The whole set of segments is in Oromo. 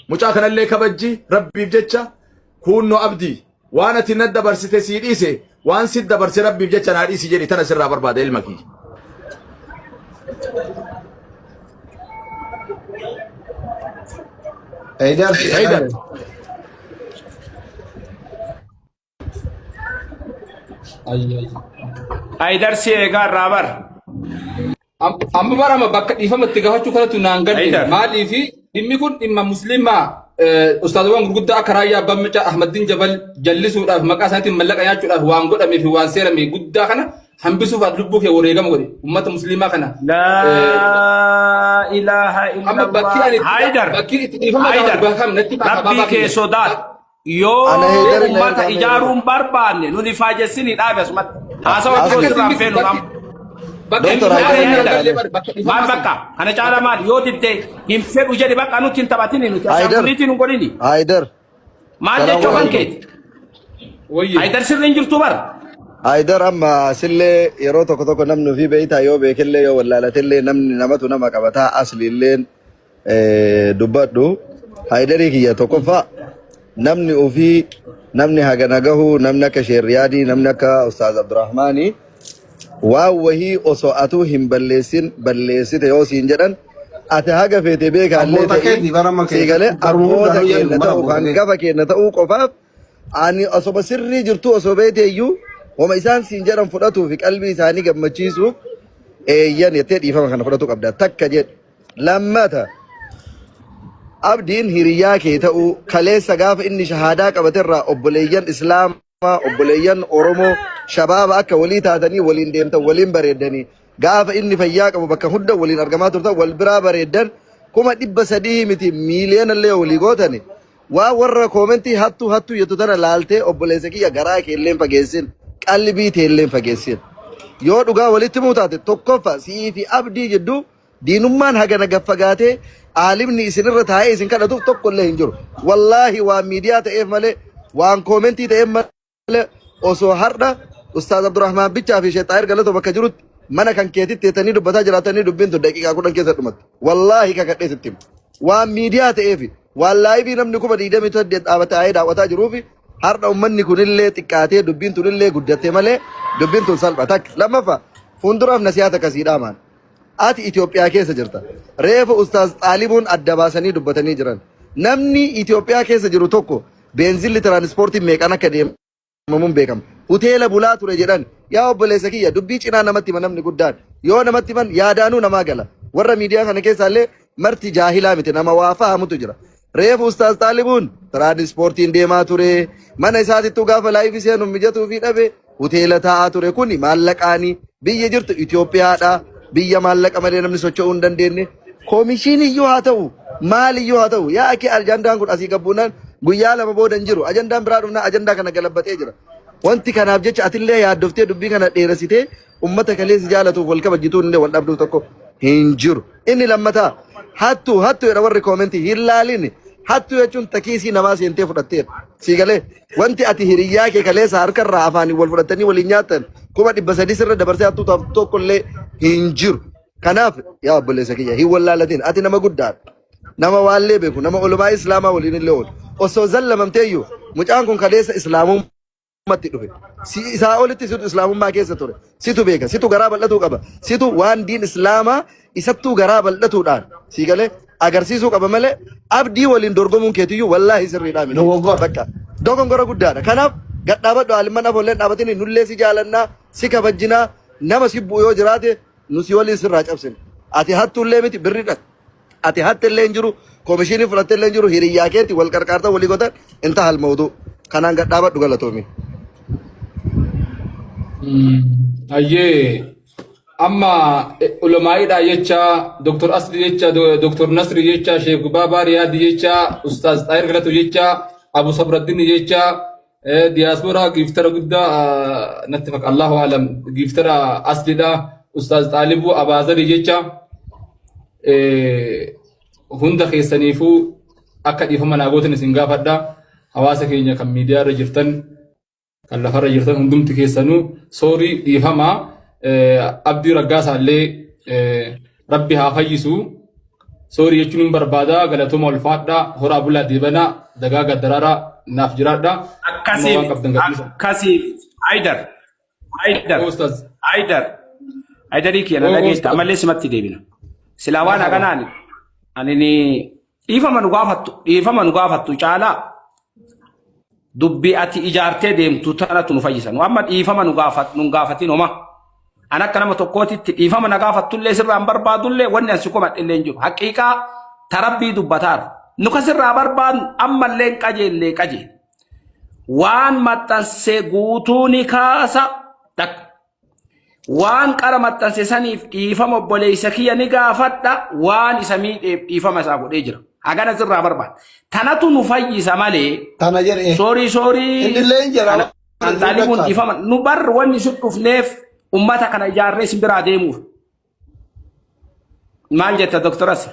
mucaa kanallee kabajji rabbiif jecha kunno abdii waan ati na dabarsite sii dhiise waan si dabarse rabbiif jecha naa dhiisi jedhi tana sirraa barbaada ilma kiyya. Haydar Haydar si eegaa irraa bar. Amma barama bakka dhiifamatti gaafachuu kanatu naan galle maaliif dhimmi kun dhimma musliimaa ustaazawwan gurguddaa akka Raayyaa Abbaa Macaa Ahmadiin Jabal jallisuudhaaf maqaa isaaniitiin mallaqa nyaachuudhaaf waan godhamee fi waan seerame guddaa kana hambisuudhaaf lubbuu kee wareegama godhe ummata musliimaa kana. Laa ilaaha illallah. Haydar rabbii kee sodaat yoo ummata ijaaruun barbaanne nuni faajessinii dhaabe asumatti haasawa iddoo sirraan feenu nam. Maal bakka kana caala maal yoo dibde hin fedhu jedhi bakka nuti hin taphatini nuti ashaanguliitii nu godhini. Haydar maal jechuu kan keeti? Haydar sirriin jirtu bar. Haydar amma sillee yeroo tokko namni ofii beeytaa yoo beekellee yoo wallaalatellee namni namatu nama qabataa asliilleen dubbadhu. Haydarii kiyya tokkoffaa namni ofii namni hagana gahu namni akka Sheeriyaadii namni akka Ustaaz Abdurrahmaanii waan wahii osoo atuu hin balleessite yoo siin jedhan ati haga feete beekaallee ta'ii siigalee armoota keenya ta'uu hangafa keenya ta'uu qofaaf ani osoma sirrii jirtu osoo beete iyyuu wama isaan siin jedhan fudhatuu fi qalbii isaanii gammachiisuuf eeyyan jettee dhiifama kana fudhatu qabda takka jedhe. Lammata abdiin hiriyaa kee ta'uu kaleessa gaafa inni shahaadaa qabaterraa obboleeyyan islaamaa obboleeyyan oromoo shabaaba akka walii taatanii waliin deemtan waliin bareedanii gaafa inni fayyaa qabu bakka hunda waliin argamaa turtan wal biraa bareeddan 300,000 miti miiliyoonallee walii gootani waa warra koomentii hattuu jettu tana laaltee obboleessa kiyya garaa keelleen fageessin qalbii teelleen fageessin yoo dhugaa walitti muutaate tokkoffa sii fi abdii jidduu diinummaan hagana gaffagaatee aalimni isinirra taa'ee isin kadhatuuf tokkollee hin jiru wallaahi waan miidiyaa ta'eef malee waan koomentii ta'eef malee osoo har'a Ustaaz Abdurrahmaan bichaa fi Sheexaayir Galatoo bakka jirutti mana kan keetitti teetanii dubbataa jiraatanii dubbiin tun daqiiqaa 10 keessa dhumatti wallaahi kakadhee sitti waan miidiyaa ta'eef waan laayivii namni 28 dhaabatee daawwataa jiruuf har'a ummanni kunillee xiqqaatee dubbiin tunillee guddatte malee dubbiin tun salpha takka lammaffaa fuulduraaf nasihaata akkasii dhaamaan ati Itoophiyaa keessa jirta reefa Ustaaz Xaalibuun adda baasanii dubbatanii jiran namni Itoophiyaa keessa jiru tokko beenzilli tiraanispoortii meeqan akka deemamuun beekama hoteela bulaa ture jedhan yaa obboleessa kiyya dubbii cinaa namatti himan namni guddaan yoo namatti himan yaadaanuu namaa gala warra miidiyaa kana keessaallee marti jaahilaa miti nama waa fahamutu jira reefa Ustaaz Xaalibuun tiraanispoortiin deemaa ture mana isaatittuu gaafa laayifii seenu mijatuu fi dhabe hoteela taa'aa ture kuni maallaqaanii biyya jirtu Itoophiyaadha biyya maallaqa malee namni socho'uu hin dandeenye koomishiin iyyuu haa ta'u maal iyyuu haa ta'u yaa akki ajandaan kun asii gabbuunaan guyyaa lama booda hin jiru ajandaan biraa dhufnaa ajandaa kana galabbatee jira wanti kanaaf jecha atillee yaaddoftee dubbii kana dheeressitee ummata kaleessi jaalatuuf wal kabajjituun illee wal dhabduuf tokko hin jiru inni lammataa hattuu jedha warri koomentii hin laalin hattuu jechuun takiisii namaa seentee fudhatteera siigalee wanti ati hiriyyaa kee kaleessa harkarraa afaanii wal fudhattanii waliin nyaatan 300 sirra dabarsee hattuu tokkollee hin jiru kanaaf yaa obboleessa kiyya hin wallaalatiin ati nama guddaadha nama waallee beeku nama ulumaa islaamaa waliin illee oolu osoo zallamamteeyyuu mucaan kun kaleessa islaamummaatti dhufe isaa olitti situ islaamummaa keessa ture situ beeka situ garaa bal'atuu qaba situ waan diin islaamaa isattuu garaa bal'atuudhaan siigalee agarsiisuu qaba malee abdii waliin dorgomuun keetiyyuu wallaahi sirriidhaa miti bakka dogongora guddaadha kanaaf gadhaabadhu alimman afoolleen dhaabatini nullee si jaalannaa si kabajjinaa nama si bu'u yoo jiraate nusi waliin sirraa cabsine ati hattuullee miti birridha ati hattillee hin jiru koomishinii fudhattillee hin jiru hiriyyaa keetti wal qarqaarta walii godhan inta halmawdu kanaan gadhaabadhu galatoomi. Ayyee amma ulamaa'idha jecha Dr. Asli jecha Dr. Nasri jecha Sheekh Baabaa Riyaadi jecha Ustaaz Xaayir Galatoo jecha Abu Sabraddin jecha diyaaspoora giftara guddaa natti fakka Allahu alam giftara Aslidha Ustaaz Xaalibuu Abaazari jecha hunda keessaniifuu akka dhiifama naa gootan isin gaafadha hawaasa keenya kan miidiyaa irra jirtan kan lafarra jirtan hundumti keessanuu soorii dhiifama abdii raggaasaa illee rabbi haa fayyisu Sorry jechuun barbaada galatuma ulfaadha horaa bulaa diibana dagaaga daraara naaf jiraadha. Akkasiif Aidarii kiyana dhageesta ammallee simatti deebina. Silaa waan haganaan ani dhiifama nu gaafattu caalaa dubbii ati ijaartee deemtu tanatu nu fayyisan. Amma dhiifama nu gaafatin homa. An akka nama tokkootitti dhiifama na gaafattullee sirraan barbaadullee wanni ansi komadhillee hin jiru. Haqiiqaa tarabbii dubbataar. Nu ka sirraa barbaadnu ammallee qajeellee qajeele. Waan maxxansee guutuu ni kaasa. Waan qara maxxanse saniif dhiifama obboleessa kiyya ni gaafadha. Waan isa miidheef dhiifama isaa godhee jira. Hagana sirraa barbaada. Tanatu nu fayyisa malee. Tana jedhee. Soorii. Indillee hin jira. Taalibuun dhiifama. Nu barri wanni sun dhufneef ummata kana ijaarree simbiraa deemuuf. Maal jetta doktoras?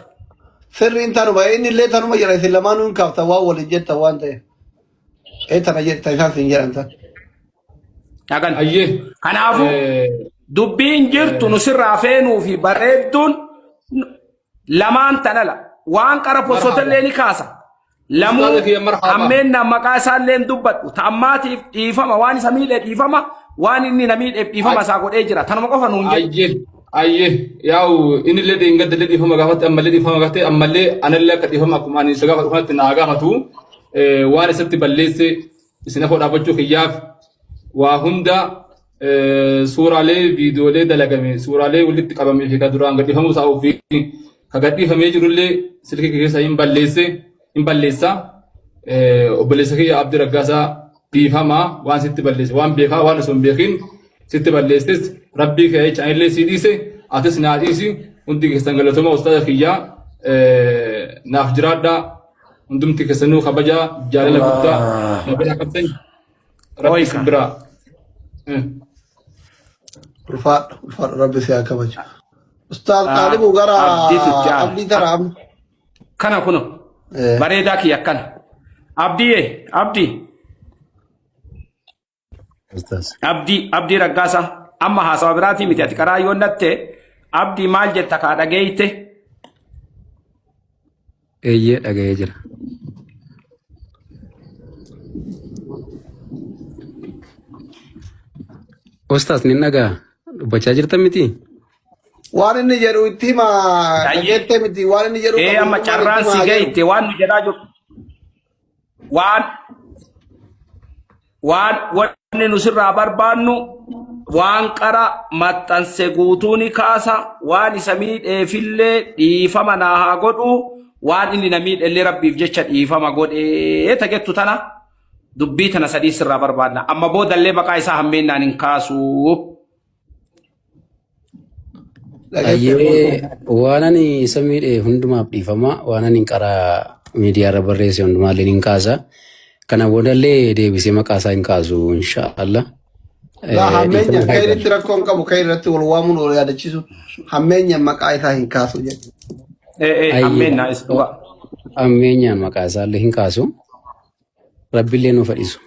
Sirriin tanuma inni illee tanuma jira isin lamaanuu hin kaafta waan waliin jetta waan ta'e. Tana jetta isaan sin jedhan tan. Hagan. Kanaafuu dubbiin jirtu nu sirraa feenuu fi bareedduun lamaan tanala. Waan qara posotellee ni kaasa. Lamuu ammeenna maqaa isaallee dubbadhu. Ta'ammaatiif dhiifama waan isa miidhee dhiifama. Waan inni na miidheef dhiifama isaa godhee jira. Tanuma qofa nuun jedhu. Yaa'u inni illee deengada dhiifama gaafate ammallee dhiifama gaafate ammallee anallee akka dhiifama akkuma ani isa gaafatu kanatti naa gaafatu waan isatti balleesse isin afoo dhaabachuu kiyyaaf waa hunda suuraalee viidiyoolee dalagame suuraalee walitti qabamee fi ka duraan gadhiifamuu isaa ofii ka gadhiifamee jirullee silkii keessa hin balleessa obboleessa kiyya Abdii Raggaasaa dhiifama waan sitti balleesse waan beekaa waan osoo hin beekin sitti balleesses rabbii kee chaanillee si dhiise atis naa dhiisi hundi keessan galatoma ustaada kiyyaa naaf jiraadha hundumti keessanuu kabajaa jaalala guddaa nabira qabdan rabbi sibiraa ulfaadha rabbi si haa kabaju. Ustaad Xaalibu gara Abdii taraam. Kana kuno bareedaa kiyya akkana. Abdii Raggaasaa amma haasawa biraatii miti ati karaa yoo natte Abdii maal jetta kaa dhageeyte? Eeyyee dhaga'ee jira. Ustaas ni dhagaa dubbachaa jirtan miti? Waan inni jedhu itti hima dhageettee miti waan inni jedhu. Amma carraan si ga'itte waan nu jedhaa jiru. Wanni nu sirraa barbaannu waan qara maxxanse guutuu ni kaasa waan isa miidheefillee dhiifama naa haa godhu waan inni na miidhellee rabbiif jecha dhiifama godhee tagettu tana dubbii tana sadii sirraa barbaadna amma boodallee maqaa isaa hammeennaan hin kaasu. Waan ani isa miidhe hundumaaf dhiifama waan ani qara miidiyaarra barreesse hundumaallee hin kaasa. Kana boodallee deebisee maqaa isaa hin kaasu inshaallah. Hammeenya kan irratti rakkoon qabu kan irratti wal waamuun wal yaadachiisu hammeenya maqaa isaa hin kaasu jedhu. Hammeenya maqaa isaallee hin kaasu. Rabbillee nu fadhiisu.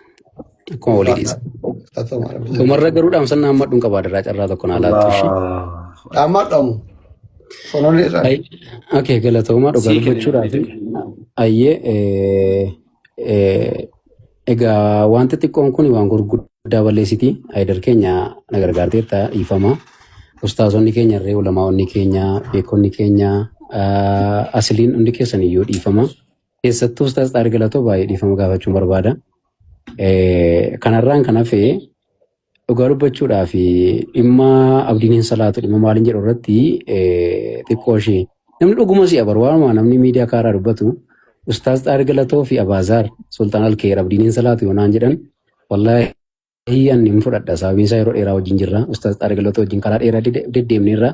Akkuma walii dhiisa. Dhumarra garuu dhaamsannaa amma dhuun qabaa darraa carraa tokko naa laattu ishee. Dhaammaa dhaamu. Okay galatoomaa dhugaa dubbachuudhaaf. Egaa wanti xiqqoon kun waan gurguddaa balleessiti. Haydar keenya na gargaarteetta dhiifama. Ustaazonni keenya irree ulamaa'onni keenya beekonni keenya asliin hundi keessan iyyuu dhiifama. Keessattuu ustaaz Xaariq Galatoo baay'ee dhiifama gaafachuun barbaada. Kanarraan kan hafe dhugaa dubbachuudhaaf dhimma abdiin hin salaatu dhimma maaliin jedhu irratti xiqqoo ishee namni dhuguma si'a barbaadama namni miidiyaa kaaraa dubbatu. Ustaaz Xaariq Galatoo fi Abaazaar Sultaan Alkeer abdiin hin salaatu yoonaan jedhan wallaahi ani hin fudhadha sababiin isaa yeroo dheeraa wajjin jirra. Ustaaz Xaariq Galatoo wajjin karaa dheeraa deddeemneerra.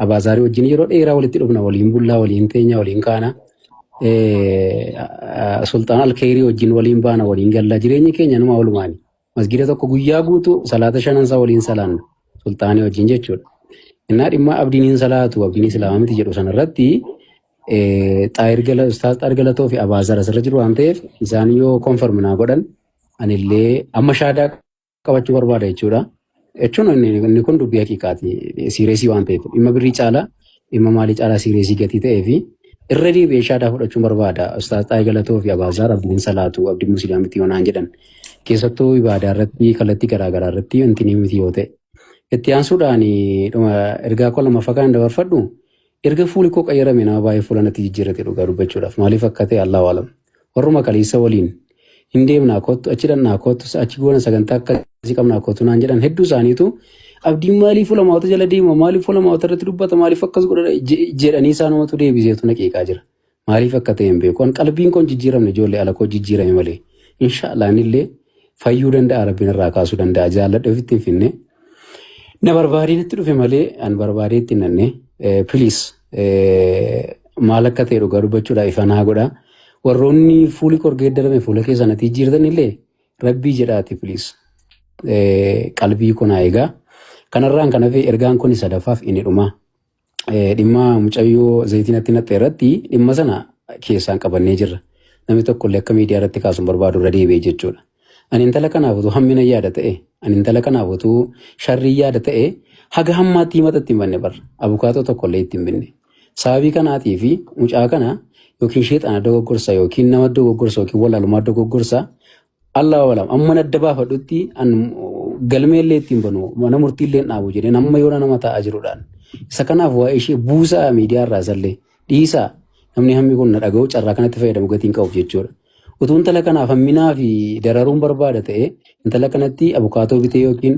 Abaazaar wajjin yeroo dheeraa walitti dhufna waliin bullaa waliin teenya waliin kaana. Sultaan Alkeerii wajjin waliin baana waliin galla jireenyi keenya numa walumaani. Masgida tokko guyyaa guutuu salaata shanansaa waliin salaanna sultaanii wajjin jechuudha. Innaa dhimma abdiin hin salaatu abdiin islaamaa miti jedhu sanarratti Ustaaz Xaariq Galatoo fi Abaazaar asirra jiru waan ta'eef isaan yoo konfirm naa godhan anillee amma shaadaa qabachuu barbaada jechuudha. Jechuun inni kun dubbii haqiiqaati siireesii waan ta'eef dhimma birrii caalaa dhimma maalii caalaa siireesii gatii ta'ee fi irra deebi'ee shaadaa fudhachuun barbaada. Ustaaz Xaayii Galatoo fi Abaazaar Abdiin Salaatu Abdii Musliimitti yoo naan jedhan keessattuu ibaadaa irratti kallattii garaagaraa irratti wanti ni miti yoo ta'e. Itti aansuudhaan ergaa koo lama fakkaan dabarfadhu erga fuuli koo qayyarame nama baay'ee fuula natti jijjiirate dhugaa dubbachuudhaaf maaliif akka ta'e Allahu alam. Warruma kaleessa waliin hin deemnaa kottu achi dhannaa kottu achi goona sagantaa akkasii qabnaa kottu naan jedhan hedduu isaaniitu abdiin maaliif fuula maawwata jala deema maaliif fuula maawwata irratti dubbata maaliif akkas godha jedhanii isaanumatu deebiseetu naqeeqaa jira. Maaliif akka ta'e hin beeku. Qalbiin koo jijjiiramne ijoollee ala koo jijjiirame malee. Inshaallah anillee fayyuu danda'a rabbiin irraa kaasuu danda'a jaalladha ofitti hin finne. Na barbaadeen itti dhufe malee an barbaadee itti nanne piliis maal akka ta'e dhugaa dubbachuudhaaf ifa naa godha. Warroonni fuuli qorgeeddarame fuula keessa natti jijjiirtan illee rabbii jedhaati piliis qalbii kunaa eegaa. Kanarraan kan hafe ergaan kun sadaffaaf inni dhuma. Dhimma mucayyoo zayitinatti naqxe irratti dhimma sana keessaan qabannee jirra. Namni tokkollee akka miidiyaa irratti kaasuun barbaadu irra deebi'ee jechuudha. Ani intala kanaaf utuu hammina yaada ta'e, ani intala kanaaf utuu sharrii yaada ta'e haga hammaatti himatatti hin banne barra. Abukaatoo tokkollee itti hin binne. Sababii kanaatii fi mucaa kana yookiin sheexana dogoggorsa yookiin nama dogoggorsa yookiin walaalumaa dogoggorsa Allah walam amma adda baafadhutti galmeellee ittiin banu mana murtiillee dhaabu jedhee amma yoo nama taa'aa jiruudhaan. Isa kanaaf waa ishee buusaa miidiyaa irraa isallee dhiisaa namni hammi kun na dhaga'u carraa kanatti fayyadamu gatiin qabu jechuudha. Utuu intala kanaaf hamminaa fi dararuun barbaada ta'e intala kanatti abukaatoo bitee yookiin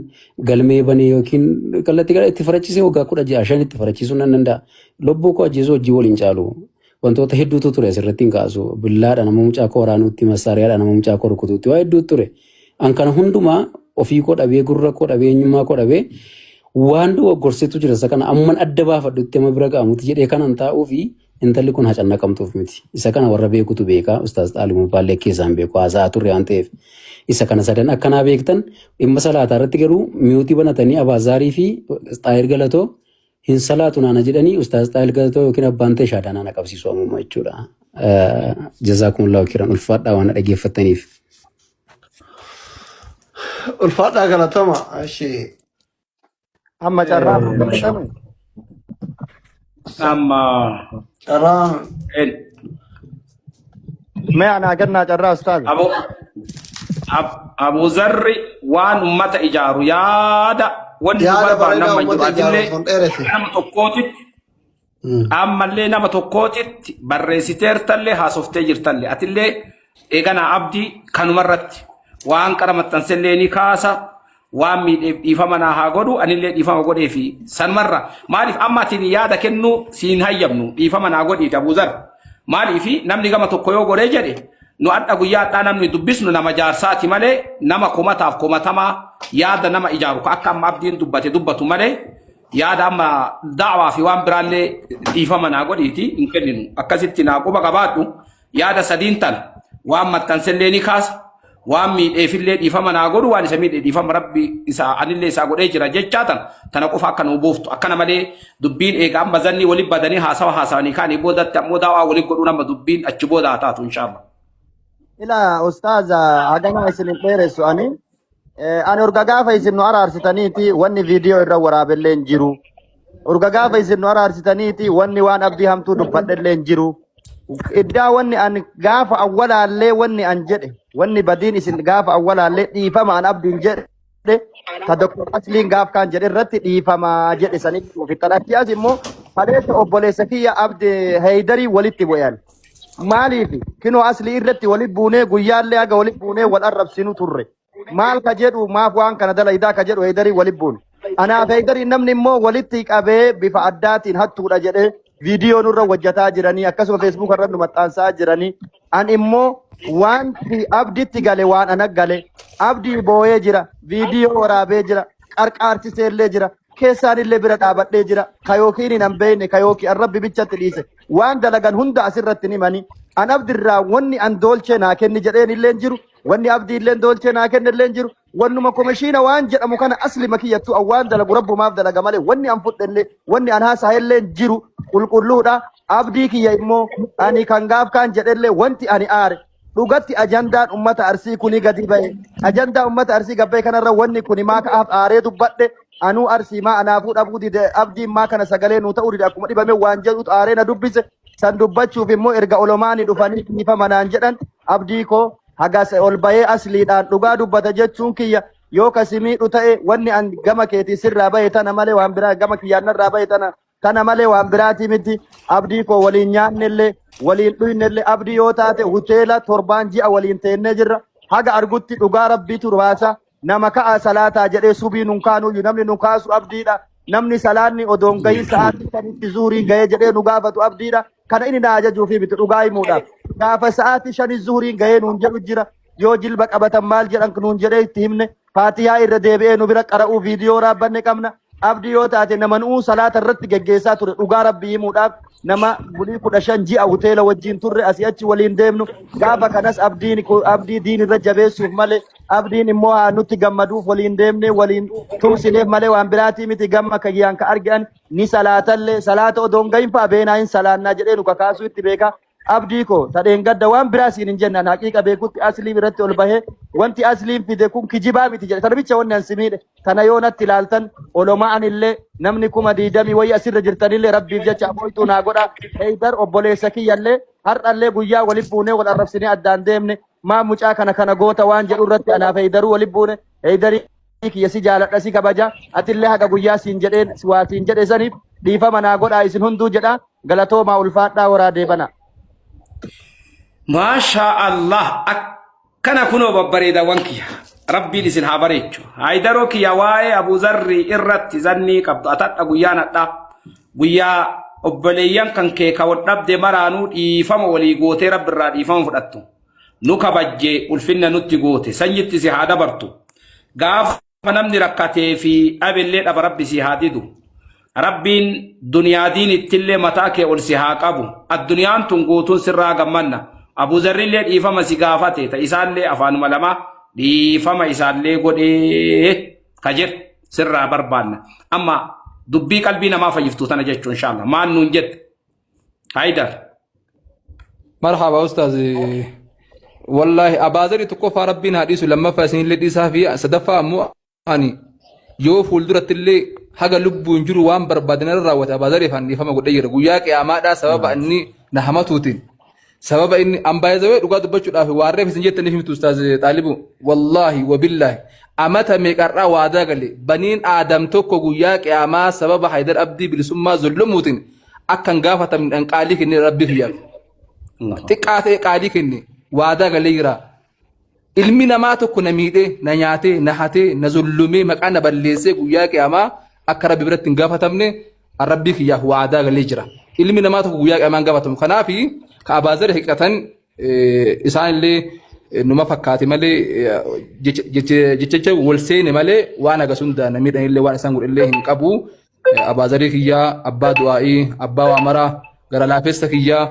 galmee banee yookiin kallattii itti farachiisee waggaa 16 itti farachiisuu nan danda'a. Lobboo koo ajjeesuu hojii waliin caalu wantoota hedduutu ture asirratti hin kaasu. Billaadha nama mucaa koo waraanuutti massaariyaadha nama mucaa koo rukutuutti waa hedduutu ture. An kana hundumaa ofii koo dhabee gurra koo dhabee eenyummaa koo dhabee waan dogoggorsitu jira isa kana amman adda baafadhutti amma bira ga'amutti jedhee kanan taa'uu fi intalli kun hacanna qabtuuf miti. Isa kana warra beekutu beeka. Ustaaz Xaalimuun Faallee keessaan beeku haasa'aa turre waan ta'eef. Isa kana sadan akkanaa beektan dhimma salaataa irratti garuu mi'uutii banatanii Abaazaarii fi Xaayii Galatoo hin salaatu naana jedhanii Ustaaz Xaayii Galatoo yookiin abbaan ta'e shaadaa naana qabsiisu ammuma jechuudha. Jazaakumullahu khairan ulfaadhaa waan dhaggeeffattaniif. Ulfaadhaa galatama. Amma carraa Amma carraa mee anaa gannaa carraa ustaaz. Abu Zarri waan ummata ijaaru yaada wanti barbaan nama jiraatillee nama tokkootitti ammallee nama tokkootitti barreessiteertallee haasoftee jirtallee atillee eeganaa abdii kanumarratti waan qaramattansellee ni kaasa. Waan miidheef dhiifama naa haa godhu anillee dhiifama godhee fi sanmarra maaliif ammaatiin yaada kennu siin hayyamnu dhiifama naa godhiiti Abu Zar maaliif namni gama tokko yoo godhee jedhe nu adda guyyaadhaa namni dubbisnu nama jaarsaati malee nama komataaf komatamaa yaada nama ijaaru akka amma abdiin dubbatu malee yaada amma da'waa fi waan biraallee dhiifama naa godhiiti hin kenninu akkasitti naa quba qabaadhu yaada sadiin tan waan maxxansellee ni kaasa. Waan miidheefillee dhiifama naa godhu waan isa miidhee dhiifama rabbi isaa anillee isaa godhee jira jechaatan tana qofa akka nu buuftu akkana malee dubbiin eega amma zanni waliin badanii haasawanii kaanii boodatti ammoo daawaa waliin godhuu nama dubbiin achi booda haa taatu inshallah. Ila ustaaza hagana isin dheeressu ani urga gaafa isin nu araarsitaniiti wanni viidiyoo irra waraabellee hin jiru. Urga gaafa isin nu araarsitaniiti wanni waan abdii hamtuu dubbadhellee hin jiru. Iddaa wanni an gaafa awwalaallee wanni an jedhe wanni badiin isin gaafa awwalaallee dhiifama an abdiin jedhe ta Dr. Asliin gaaf kan jedhe irratti dhiifama jedhe sanitti dhufittan akkiyaas immoo haleessa obboleessa kiyya abdi Haydarii walitti bu'an maaliif kinoo Aslii irratti walit buunee guyyaallee haga walit buunee wal arrabsinu turre maal ka jedhu maaf waan kana dalaydaa ka jedhu Haydarii walit buune anaaf Haydarii namni immoo walitti qabee bifa addaatiin hattuudha jedhe viidiyoo nurra hojjataa jiranii akkasuma feesbuuk irra nu maxxansaa jiranii an immoo wanti abditti gale waan ana gale abdii booyee jira viidiyoo waraabee jira qarqaarsiseellee jira keessaanillee bira dhaabadhee jira kayookiin hin beekne kayookii arrabbi bichatti dhiise waan dalagan hunda asirratti himanii an abdirraa wanni an doolchee naa kenni jedheen illee jiru wanni abdii illee doolchee naa kenne illee jiru wannuma komishiina waan jedhamu kana asli makiyyattu awwaan dalagu rabbumaaf dalaga malee wanni an fudhellee wanni an haasahellee jiru qulqulluudha abdii kiyya immoo ani kan gaaf kan jedhellee wanti ani aare dhugatti ajandaan ummata arsii kuni gadi ba'e ajandaa ummata arsii gabbee kanarra wanni kuni maa ka'aaf aaree dubbadhe anuu arsii maa anaafuu dhabuu dide abdiin maa kana sagalee nuu ta'uu dide akkuma dhibame waan jedhutu aaree na dubbise san dubbachuuf immoo erga olomaani dhufanii dhiifamanaan jedhan abdii koo hagas ol bahee asliidhaan dhugaa dubbata jechuun kiyya yoo kasimiidhu ta'e wanni an gama keetii sirraa bahe tana malee waan biraa gama kiyyaannarraa bahe tana malee waan biraati miti abdii koo waliin nyaannellee waliin dhuynellee abdii yoo taate hoteela 7 ji'a waliin teennee jirra haga argutti dhugaa rabbiitu baasa nama ka'a salaataa jedhee subii nun kaanuyyuu namni nu kaasu abdiidha namni salaanni odoon gahii sa'aatii sanitti zuhurii gahee jedhee nu gaafatu abdiidha kana inni na ajajuufi miti dhugaa himuudhaaf gaafa sa'aatii 5 zuhurii gahee nuun jedhu jira yoo jilba qabatan maal jedhan nuun jedhee itti himne faatihaa irra deebi'ee nu bira qara'uu viidiyoo raabbanne qabna abdii yoo taate nama nu'uu salaata irratti geggeessaa ture dhugaa rabbii himuudhaaf nama bulii 15 ji'a hoteela wajjin turre asii achi waliin deemnu gaafa kanas abdii diin irra jabeessuuf malee abdiin immoo haa nutti gammaduuf waliin deemne waliin tumsineef malee waan biraatii miti gamma kayyaan ka argan ni salaatallee salaata odoon gahin fa'aa beenaa hin salaannaa jedhee nu kakaasuu itti beeka abdii koo tadheen gadda waan biraa siin hin jennan haqiiqa beekutti aslii irratti ol bahee wanti asliin fide kun kijibaa miti jedhe tarbicha wanni an simiidhe tana yoo natti ilaaltan olomaan illee namni 20 wayii asirra jirtanillee rabbiif jecha aboytuu naa godha heydar obboleessa kiyyallee har'allee guyyaa walitti buunee wal arrabsinee addaan deemne maa mucaa kana goota waan jedhu irratti anaaf heydaruu walitti buune heydarii kiyya si jaaladha si kabaja atillee haga guyyaa siin jedheen waa siin jedhe saniif dhiifama naa godhaa isin hunduu jedha galatoomaa ulfaadhaa waraadee bana. Masha Allah akkana kunoo babbareeda wankiya rabbiin isin haa bareechu haydaroo kiyya waa'ee Abu Zarri irratti zannii qabdu atadha guyyaa nadha guyyaa obboleeyyan kan kee ka wadhabde maraanuu dhiifama walii gootee rabbirraa dhiifama fudhattu nu kabajjee ulfinna nutti goote sanyitti si haa dabartu gaafa namni rakkatee fi dhabillee dhaba rabbi si haa didu rabbiin duniyaa diinittillee mataa kee ol si haa qabu adduniyaan tun guutuun sirraa gammanna Abu Zarri illee dhiifama si gaafate ta isaallee afaanuma lama dhiifama isaallee godhee kajir sirraa barbaanna amma dubbii qalbii namaa fayyiftu tana jechuun inshallah maan nuun jette haydar مرحبا أستاذ والله أبازري تكوفا ربنا حديث لما فاسين اللي ديسا في صدفة مو أني يو فولدرة اللي حاجة لب ونجرو وان بربادنا الراوة أبازري فاني فما قد يجر وياك يا أمادا سبب أني نحمتوتين سبب إني أم بايزوي رقاد بتشود أفي وارف سنجت نفهم أستاذ طالبو والله وبالله أمتى ميكرا وادا قالي بنين آدم توكو وياك يا أما سبب حيدر أبدي بالسما ظلموتين أكن قافة من أنقالك إني ربي فيك تكاتي قالك إني وادا قالي يرا ilmi namaa tokko na miidhee na nyaatee na hatee na zullumee maqaa na balleessee guyyaa qiyaamaa akka rabbi biratti hin gaafatamne rabbii kiyyaaf waadaa galee jira ilmi namaa tokko guyyaa qiyaamaa hin gaafatamu kanaaf ka abaazari hiqatan isaan illee numa fakkaate malee jecha wal seene malee waan agasunda na miidhan illee waan isaan godhillee hin qabu abaazari kiyyaa abbaa du'aa'ii abbaa waamaraa gara laafessa kiyyaa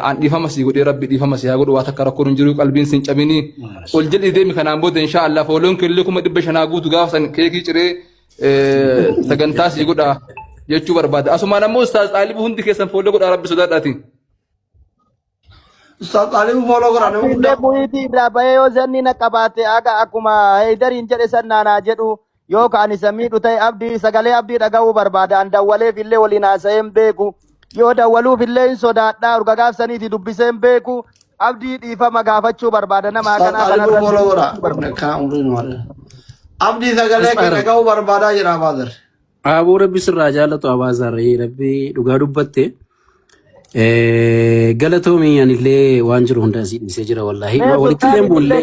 an dhiifama si godhee rabbi dhiifama si haa godhu waa takka rakkoon hin jiru qalbiin sin cabini ol jedhi deemi kanaan booda inshallah fooloon kellee 500 guutu gaafa san keekii ciree sagantaa si godha jechuu barbaada asumaan ammoo ustaaz Xaalibu hundi keessan fooloo godha rabbi sodaadhaati Ustaz Xaalibu fooloo godha nama illee bu'iitii irraa bahee yoo zanni na qabaate aga akkuma heydariin jedhe sannaanaa jedhu yoo kaan isa miidhu ta'e abdii sagalee abdii dhaga'uu barbaada an dawwaleef illee waliin haasa'een beeku yoo dawwaluuf illee hin sodaadhaa urga gaafsaniiti dubbiseen beeku abdii dhiifama gaafachuu barbaada nama Ustaz Xaalibu fooloo godha kana umriin malee abdii sagalee kee dhaga'uu barbaadaa jira Abaazar Abuu rabbi sirraa jaallatu Abaazarree rabbi dhugaa dubbatte galatoomii anillee waan jiru hunda asii dhiisee jira wallaahi walitti illee bullee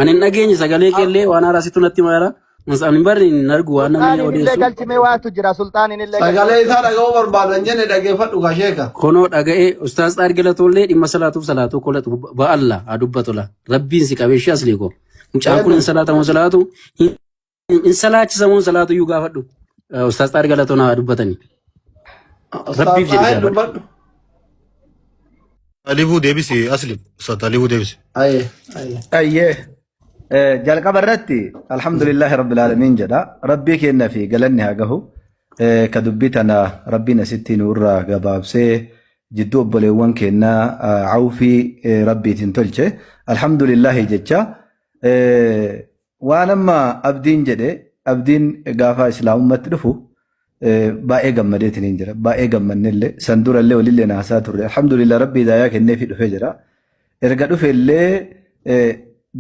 ani dhageenye sagalee keellee waan haaraasitu natti maara Musaan bari nargu waan namni odeessu galchime waatu jira sultaanin illee sagalee isaa dhaga'uu barbaadan jenne dhageeffadhu gasheeka kono dhaga'e ustaaz Xaargalatollee dhimma salaatuuf salaatuu kolatu ba'alla adubbatola rabbiin si qabeeshii asliiko mucaan kun salaatamu salaatu in salaachisamu salaatu yu gaafadhu ustaaz Xaargalatona dubbatani rabbiif jedhe Alibu deebisi asli Ustaz Alibu deebisi ayyee jalqaba irratti alhamdulillahi rabbil alamin jedha rabbii kenna fi galanni haa gahu ka dubbii tana rabbiin asitti nurraa gabaabsee jidduu obboleewwan kennaa awfii rabbiitiin tolche alhamdulillahi jecha waan amma abdiin jedhe abdiin gaafa islaamummatti dhufu baay'ee gammadeetiin hin jira. Baay'ee gammannellee san durallee walillee naasaa turre. Alhamdulillah rabbi hidaayaa kennee fi dhufee jira. Erga dhufeellee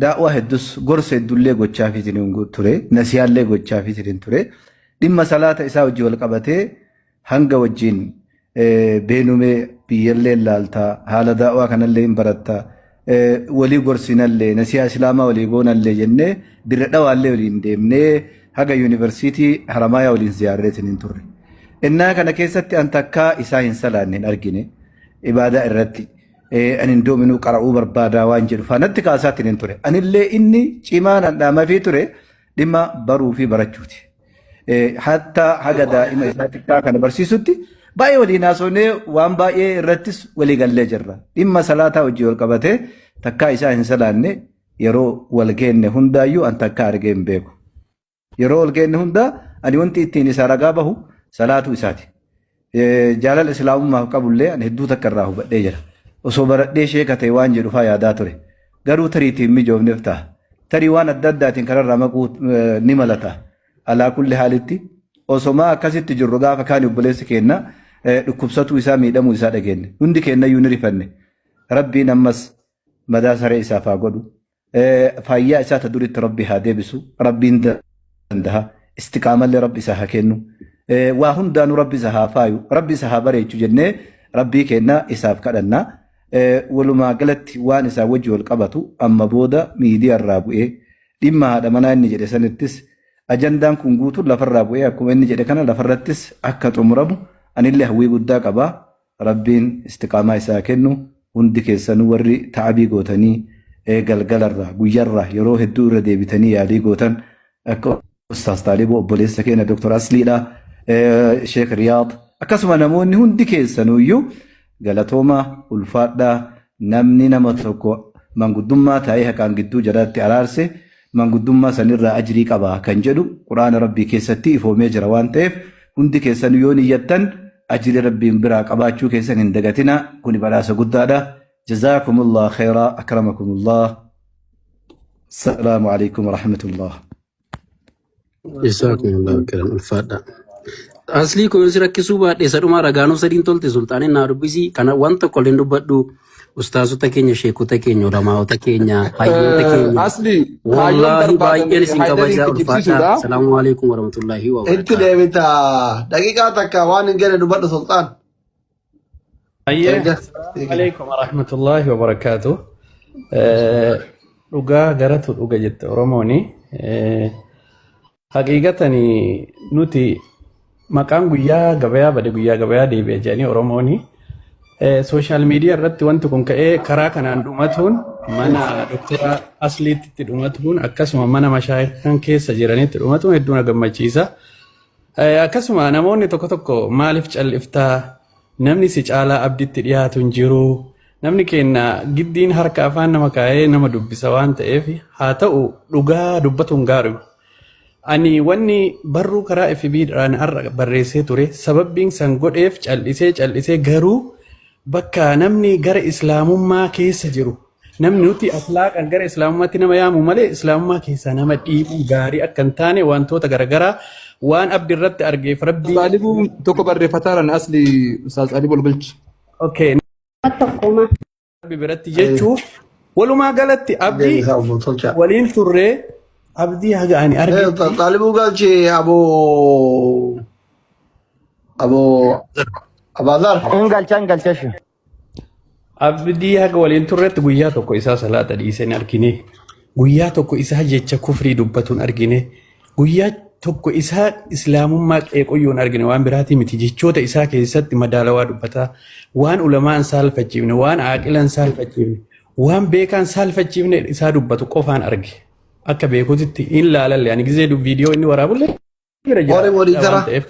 daawwaa hedduus gorsa hedduullee gochaa fi ture. Nasiyaallee gochaa fi ture. Dhimma salaata isaa wajjin wal qabatee hanga wajjin beenumee biyyallee laaltaa haala daawwaa kanallee hin barattaa. Walii gorsinallee nasiyaa islaamaa walii goonallee jennee dirra dhawaallee waliin deemnee haga yuunivarsiitii Haramaayaa waliin ziyaarreetiin hin turre. Innaa kana keessatti an takkaa isaa hin salaanne hin argine ibaadaa irratti ani doominuu qara'uu barbaadaa waan jedhu faanatti kaasaatiin hin ture. Anillee inni cimaan handhaama fi ture dhimma baruu fi barachuuti. Hatta haga daa'ima isaa xiqqaa kana barsiisutti baay'ee waliin haasofnee waan baay'ee irrattis walii gallee jirra. Dhimma salaataa wajjin wal qabatee takkaa isaa hin salaanne yeroo wal geenne hundaayyuu an takkaa argee hin beeku. Yeroo wal geenne hundaa ani wanti ittiin isaa ragaa bahu salaatuu isaati. Jaalala islaamummaaf qabullee ani hedduu takka irraa hubadhee jira. Osoo baradhee sheeka ta'e waan jedhu faa yaadaa ture. Garuu tariitiin mijoofneef ta'a. Tarii waan adda addaatiin kanarraa maquu ni malata. Alaa kulli haalitti osoma akkasitti jirru gaafa kaan obboleessi keenna dhukkubsatuu isaa miidhamuu isaa dhageenne. Hundi keenna iyyuu ni rifanne. Rabbiin ammas madaa saree isaaf haa godhu. Fayyaa isaa ta duritti rabbi haa deebisu. Rabbiin danda'a. Istiqaamallee rabbi isaa haa kennu. Waa hundaanuu rabbi isaa haa faayu. Rabbi isaa haa bareechu jennee rabbii keenna isaaf kadhanna. Walumaa galatti waan isaa wajji wal qabatu amma booda miidiyaa irraa bu'ee dhimma haadha manaa inni jedhe sanittis ajandaan kun guutuun lafarraa bu'ee akkuma inni jedhe kana lafarrattis akka xumuramu anillee hawwii guddaa qabaa. Rabbiin istiqaamaa isaa kennu hundi keessanuu warri ta'abii gootanii galgalarraa guyyarraa yeroo hedduu irra deebitanii yaalii gootan akka Ustaas Taaliboo obboleessa keenya Dr. Asliidha Sheek Riyaad akkasuma namoonni hundi keessanuyyuu galatooma ulfaadhaa namni nama tokko manguddummaa taa'ee haqaan gidduu jalaatti araarse manguddummaa sanirraa ajrii qabaa kan jedhu quraana rabbii keessatti ifoomee jira waan ta'eef hundi keessan yoo niyyattan ajrii rabbiin biraa qabaachuu keessan hin dagatina kuni badhaasa guddaadha. Jazaakumullah khairaa akramakumullah. Assalaamu alaikum warahmatullah. Jazaakumullah khairan ulfaadha. Asli kun si rakkisuu baadhee sadhuma ragaanuu sadiin tolte sultaaniin naa dubbisi kana waan tokko illee dubbadhu ustaasota keenya sheekota keenya ulamaa'ota keenya hayyoota keenya Asli wallahi baay'een isin kabajaa ulfaadha. Assalaamu alaikum warahmatullahi Itti wabarakatuh. deebita daqiiqaa takka waan hin gane dubbadhu sultaan. Alaikum warahmatullahi wabarakatuh. Dhugaa garatu dhuga jette Oromooni. Haqiiqatani nuti maqaan guyyaa gabayaa bade guyyaa gabayaa deebi'e jedhanii Oromooni. Sooshaal miidiyaa irratti wanti kun ka'ee karaa kanaan dhumatuun mana Dr. Asliitti dhumatuun akkasuma mana mashaayikan keessa jiranitti dhumatuun hedduu na gammachiisa. Akkasuma namoonni tokko tokko maaliif calliftaa namni si caalaa abditti dhiyaatu hin jiru. Namni keenya giddiin harka afaan nama kaa'ee nama dubbisa waan ta'eef haa ta'u dhugaa dubbatuun gaariidha. Ani wanni barruu karaa FB dhaan har'a barreessee ture sababbiin san godheef callisee garuu bakka namni gara islaamummaa keessa jiru namni nuti akhlaaqan gara islaamummaatti nama yaamu malee islaamummaa keessa nama dhiibuu gaarii akka hin taane wantoota garaagaraa waan abdii irratti argeef rabbii. Taalibuu tokko barreeffataadhaan asli Ustaas Taaliboo Olgalchi. Okay. Rabbi biratti jechuuf walumaa galatti abdii waliin turree abdii haga ani arge. Taalibuu galchi Abazar. Galcha. Abdii haga waliin turreetti guyyaa tokko isaa salaata dhiiseen argine. Guyyaa tokko isaa jecha kufrii dubbatuun argine. Guyyaa tokko isaa islaamummaa qeeqoyyuun argine waan biraatii miti jechoota isaa keessatti madaalawaa dubbataa waan ulamaan saalfachiifne waan aaqilan saalfachiifne waan beekaan saalfachiifne isaa dubbatu qofaan arge. Akka beekuutitti hin laalalle ani gizee viidiyoo inni waraabulle bira jira.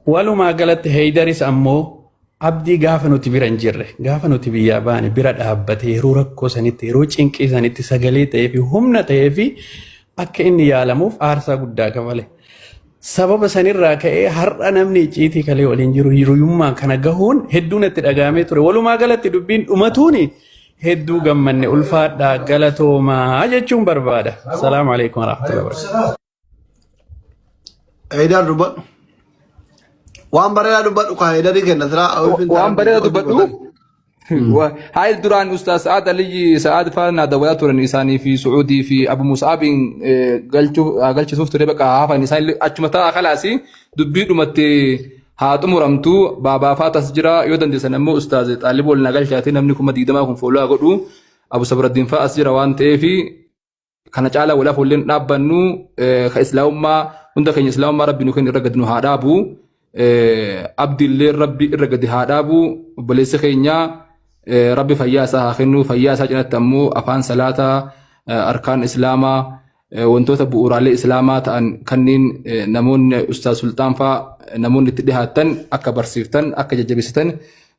Walumaa galatti Haydaris ammoo abdii gaafa nuti bira hin jirre gaafa nuti biyyaa baane bira dhaabbatee yeroo rakkoo sanitti yeroo cinqii sanitti sagalee ta'ee fi humna ta'ee fi akka inni yaalamuuf aarsaa guddaa kafale. Sababa sanirraa ka'ee har'a namni icciitii kalee waliin jiru hiriyummaa kana gahuun hedduun itti dhagahamee ture. Walumaa galatti dubbiin dhumatuuni hedduu gammanne ulfaadhaa galatoomaa jechuun barbaada. Salaamu alaikum warahmatullahi wabarakatuh. Haydar dubbadhu. Waan bareedaa dubbadhu ka Haydarii kenna siraa. waan bareeda dubbadhu هاي الدوران أستاذ سعد علي سعد فانا دوات ورن إنساني في سعودي في أبو مصعب قلت شفت ربك عافا إنسان أجمتا خلاصي دبيت مت هاتم رمتو بابا فاتس جرا يودن دي سنمو أستاذ طالب ولنا قال شاتين نمنكم مديدة ما كن فولا قدو أبو صبر الدين فاس جرا وان تيفي كان تعالى ولا فولين نابنو كإسلام ما عندك إسلام ما ربي نكون رقدنو هادابو عبد الله ربي رقد هادابو بليس خينيا ربي فياسا خنو فياسا جنت تمو أفان صلاة أركان إسلاما وانتوتا بؤرالي إسلاما تأن كنين نمون أستاذ سلطان فا نمون نتدهاتن أكا برسيفتن أكا ججبستن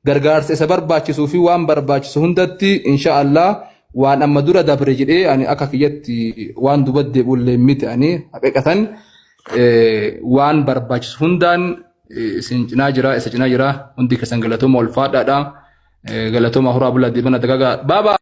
غرغار سيسبر باچسو في وان برباچسو هندتي إن شاء الله وان أما دورا دابرجل يعني أكا كيتي وان دوبد بول ميت يعني حقيقة وان برباچسو هندان سنجنا جرا هندي كسنغلتو مولفات دا غلطو ما هو رابلا دي بنا دغا بابا